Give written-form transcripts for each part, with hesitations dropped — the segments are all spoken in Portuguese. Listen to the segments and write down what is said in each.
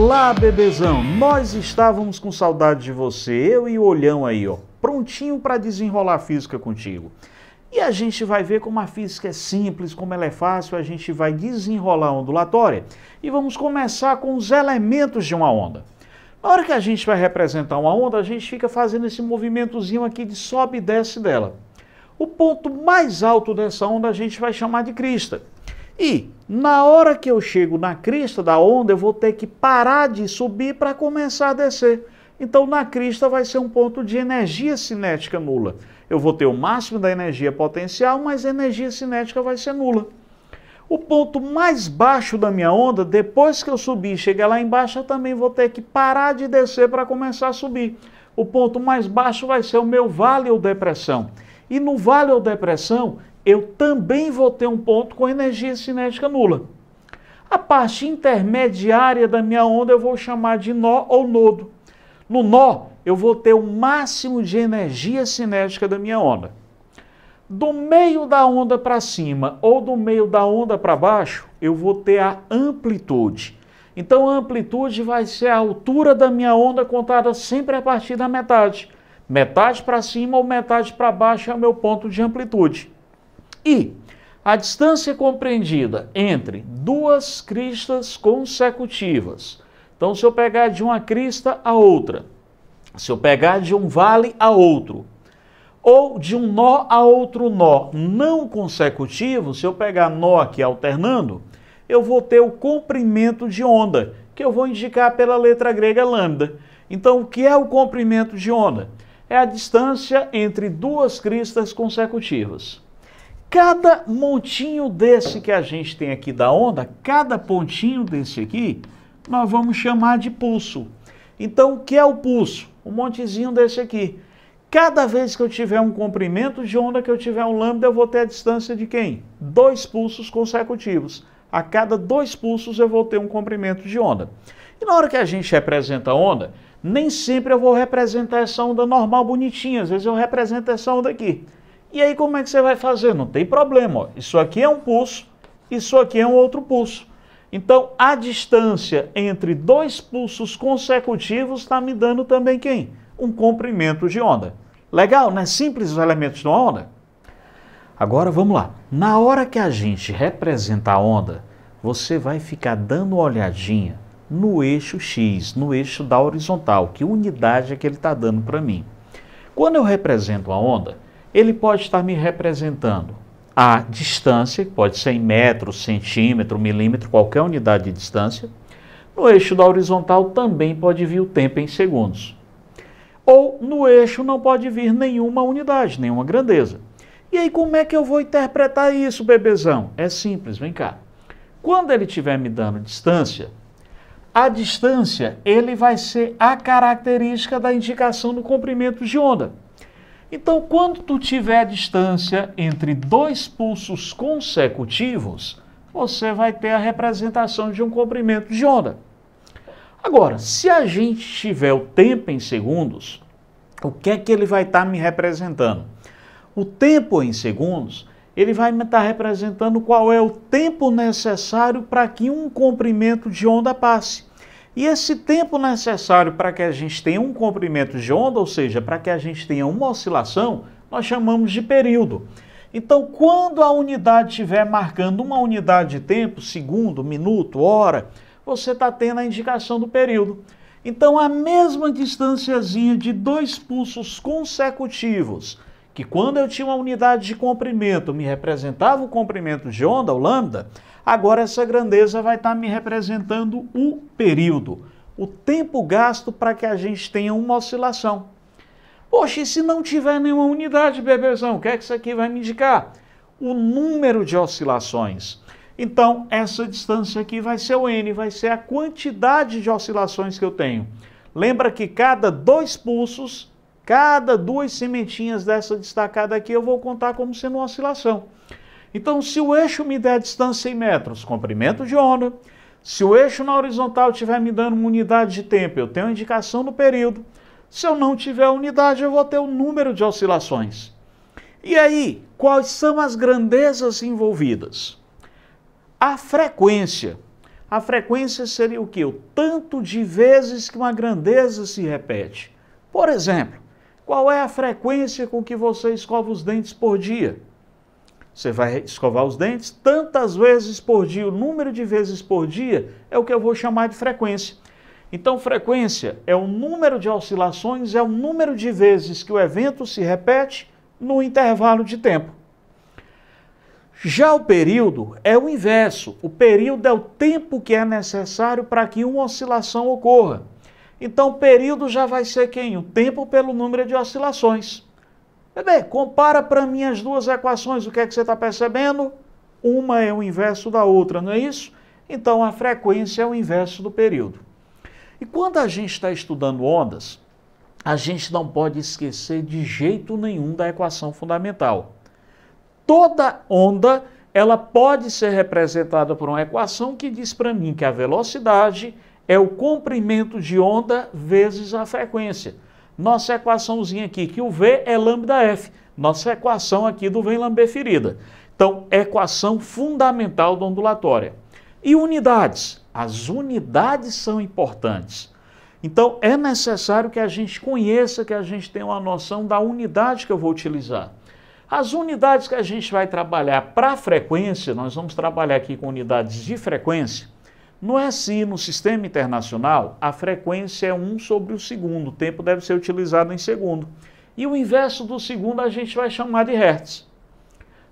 Olá, bebezão! Nós estávamos com saudade de você, eu e o Olhão aí, ó, prontinho para desenrolar a física contigo. E a gente vai ver como a física é simples, como ela é fácil, a gente vai desenrolar a ondulatória e vamos começar com os elementos de uma onda. Na hora que a gente vai representar uma onda, a gente fica fazendo esse movimentozinho aqui de sobe e desce dela. O ponto mais alto dessa onda a gente vai chamar de crista. E na hora que eu chego na crista da onda, eu vou ter que parar de subir para começar a descer. Então na crista vai ser um ponto de energia cinética nula. Eu vou ter o máximo da energia potencial, mas a energia cinética vai ser nula. O ponto mais baixo da minha onda, depois que eu subir e chegar lá embaixo, eu também vou ter que parar de descer para começar a subir. O ponto mais baixo vai ser o meu vale ou depressão. E no vale ou depressão, eu também vou ter um ponto com energia cinética nula. A parte intermediária da minha onda eu vou chamar de nó ou nodo. No nó, eu vou ter o máximo de energia cinética da minha onda. Do meio da onda para cima ou do meio da onda para baixo, eu vou ter a amplitude. Então a amplitude vai ser a altura da minha onda contada sempre a partir da metade. Metade para cima ou metade para baixo é o meu ponto de amplitude. E a distância compreendida entre duas cristas consecutivas. Então, se eu pegar de uma crista a outra, se eu pegar de um vale a outro, ou de um nó a outro nó não consecutivo, se eu pegar nó aqui alternando, eu vou ter o comprimento de onda, que eu vou indicar pela letra grega lambda. Então, o que é o comprimento de onda? É a distância entre duas cristas consecutivas. Cada montinho desse que a gente tem aqui da onda, cada pontinho desse aqui, nós vamos chamar de pulso. Então, o que é o pulso? Um montezinho desse aqui. Cada vez que eu tiver um comprimento de onda, que eu tiver um lambda, eu vou ter a distância de quem? 2 pulsos consecutivos. A cada 2 pulsos eu vou ter um comprimento de onda. E na hora que a gente representa a onda, nem sempre eu vou representar essa onda normal, bonitinha. Às vezes eu represento essa onda aqui. E aí como é que você vai fazer? Não tem problema. Ó. Isso aqui é um pulso, isso aqui é um outro pulso. Então a distância entre 2 pulsos consecutivos está me dando também quem? Um comprimento de onda. Legal, não é simples os elementos de uma onda? Agora vamos lá. Na hora que a gente representa a onda, você vai ficar dando uma olhadinha no eixo X, no eixo da horizontal. Que unidade é que ele está dando para mim? Quando eu represento a onda, ele pode estar me representando a distância, que pode ser em metros, centímetro, milímetro, qualquer unidade de distância. No eixo da horizontal também pode vir o tempo em segundos. Ou no eixo não pode vir nenhuma unidade, nenhuma grandeza. E aí como é que eu vou interpretar isso, bebezão? É simples, vem cá. Quando ele estiver me dando distância, a distância ele vai ser a característica da indicação do comprimento de onda. Então, quando tu tiver a distância entre 2 pulsos consecutivos, você vai ter a representação de um comprimento de onda. Agora, se a gente tiver o tempo em segundos, o que é que ele vai estar me representando? O tempo em segundos, ele vai me estar representando qual é o tempo necessário para que um comprimento de onda passe. E esse tempo necessário para que a gente tenha um comprimento de onda, ou seja, para que a gente tenha uma oscilação, nós chamamos de período. Então, quando a unidade estiver marcando uma unidade de tempo, segundo, minuto, hora, você está tendo a indicação do período. Então, a mesma distanciazinha de 2 pulsos consecutivos, que quando eu tinha uma unidade de comprimento, me representava o comprimento de onda, o lambda, agora essa grandeza vai estar me representando o período, o tempo gasto para que a gente tenha uma oscilação. Poxa, e se não tiver nenhuma unidade, bebezão, o que é que isso aqui vai me indicar? O número de oscilações. Então, essa distância aqui vai ser o N, vai ser a quantidade de oscilações que eu tenho. Lembra que cada 2 pulsos, cada 2 sementinhas dessa destacada aqui, eu vou contar como sendo uma oscilação. Então, se o eixo me der distância em metros, comprimento de onda. Se o eixo na horizontal estiver me dando uma unidade de tempo, eu tenho a indicação do período. Se eu não tiver unidade, eu vou ter o número de oscilações. E aí, quais são as grandezas envolvidas? A frequência. A frequência seria o quê? O tanto de vezes que uma grandeza se repete. Por exemplo, qual é a frequência com que você escova os dentes por dia? Você vai escovar os dentes tantas vezes por dia. O número de vezes por dia é o que eu vou chamar de frequência. Então, frequência é o número de oscilações, é o número de vezes que o evento se repete no intervalo de tempo. Já o período é o inverso. O período é o tempo que é necessário para que uma oscilação ocorra. Então, o período já vai ser quem? O tempo pelo número de oscilações. Bebê, compara para mim as duas equações. O que é que você está percebendo? Uma é o inverso da outra, não é isso? Então, a frequência é o inverso do período. E quando a gente está estudando ondas, a gente não pode esquecer de jeito nenhum da equação fundamental. Toda onda, ela pode ser representada por uma equação que diz para mim que a velocidade é o comprimento de onda vezes a frequência. Nossa equaçãozinha aqui, que o V é lambda-F. Nossa equação aqui do vem lamber ferida. Então, equação fundamental da ondulatória. E unidades? As unidades são importantes. Então, é necessário que a gente conheça, que a gente tenha uma noção da unidade que eu vou utilizar. As unidades que a gente vai trabalhar para frequência, nós vamos trabalhar aqui com unidades de frequência. No SI, no Sistema Internacional, a frequência é 1 sobre o segundo, o tempo deve ser utilizado em segundo. E o inverso do segundo a gente vai chamar de hertz.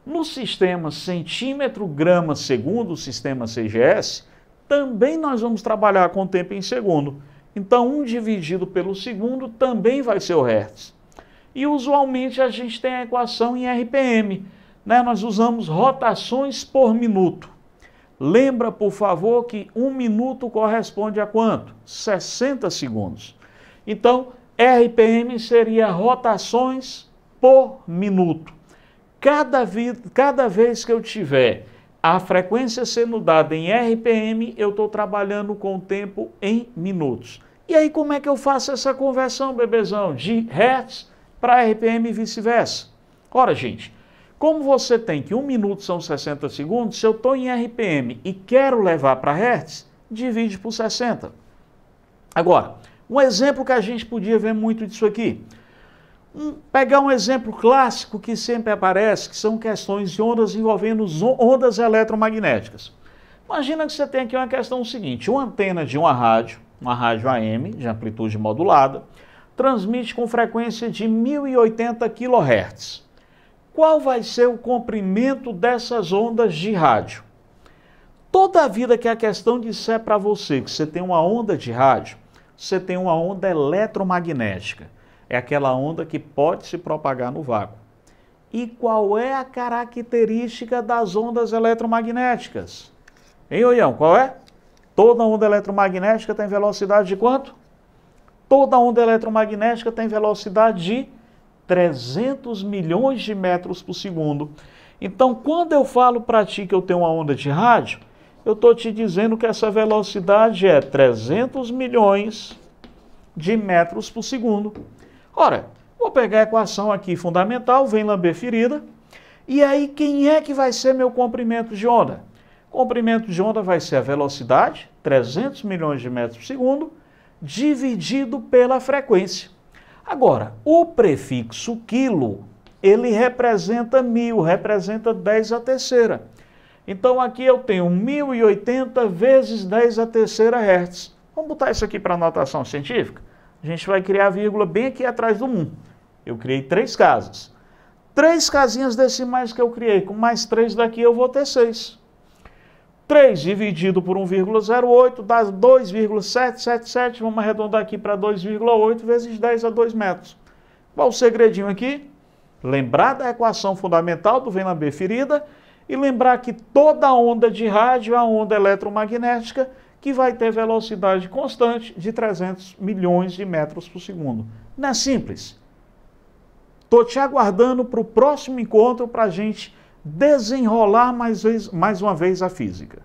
No sistema centímetro, grama, segundo, o sistema CGS, também nós vamos trabalhar com o tempo em segundo. Então, 1 dividido pelo segundo também vai ser o hertz. E usualmente a gente tem a equação em RPM, né? Nós usamos rotações por minuto. Lembra, por favor, que 1 minuto corresponde a quanto? 60 segundos. Então, RPM seria rotações por minuto. Cada vez que eu tiver a frequência sendo dada em RPM, eu estou trabalhando com o tempo em minutos. E aí, como é que eu faço essa conversão, bebezão, de hertz para RPM e vice-versa? Ora, gente, como você tem que 1 minuto são 60 segundos, se eu estou em RPM e quero levar para hertz, divide por 60. Agora, um exemplo que a gente podia ver muito disso aqui. Pegar um exemplo clássico que sempre aparece, que são questões de ondas envolvendo ondas eletromagnéticas. Imagina que você tem aqui uma questão seguinte: uma antena de uma rádio AM, de amplitude modulada, transmite com frequência de 1080 kHz. Qual vai ser o comprimento dessas ondas de rádio? Toda a vida que a questão disser para você que você tem uma onda de rádio, você tem uma onda eletromagnética. É aquela onda que pode se propagar no vácuo. E qual é a característica das ondas eletromagnéticas? Hein, Oião, qual é? Toda onda eletromagnética tem velocidade de quanto? Toda onda eletromagnética tem velocidade de 300 milhões de metros por segundo. Então, quando eu falo para ti que eu tenho uma onda de rádio, eu estou te dizendo que essa velocidade é 300 milhões de metros por segundo. Ora, vou pegar a equação aqui fundamental, vem lamber ferida, e aí quem é que vai ser meu comprimento de onda? O comprimento de onda vai ser a velocidade, 300 milhões de metros por segundo, dividido pela frequência. Agora, o prefixo quilo, ele representa 1000, representa 10 à terceira. Então aqui eu tenho 1080 vezes 10 à terceira hertz. Vamos botar isso aqui para notação científica? A gente vai criar a vírgula bem aqui atrás do 1. Eu criei 3 casas. 3 casinhas decimais que eu criei, com mais 3 daqui eu vou ter 6. 3 dividido por 1,08 dá 2,777, vamos arredondar aqui para 2,8 vezes 10 a 2 metros. Qual o segredinho aqui? Lembrar da equação fundamental do vem lamber ferida e lembrar que toda onda de rádio é uma onda eletromagnética que vai ter velocidade constante de 300 milhões de metros por segundo. Não é simples? Estou te aguardando para o próximo encontro para a gente desenrolar mais uma vez a física.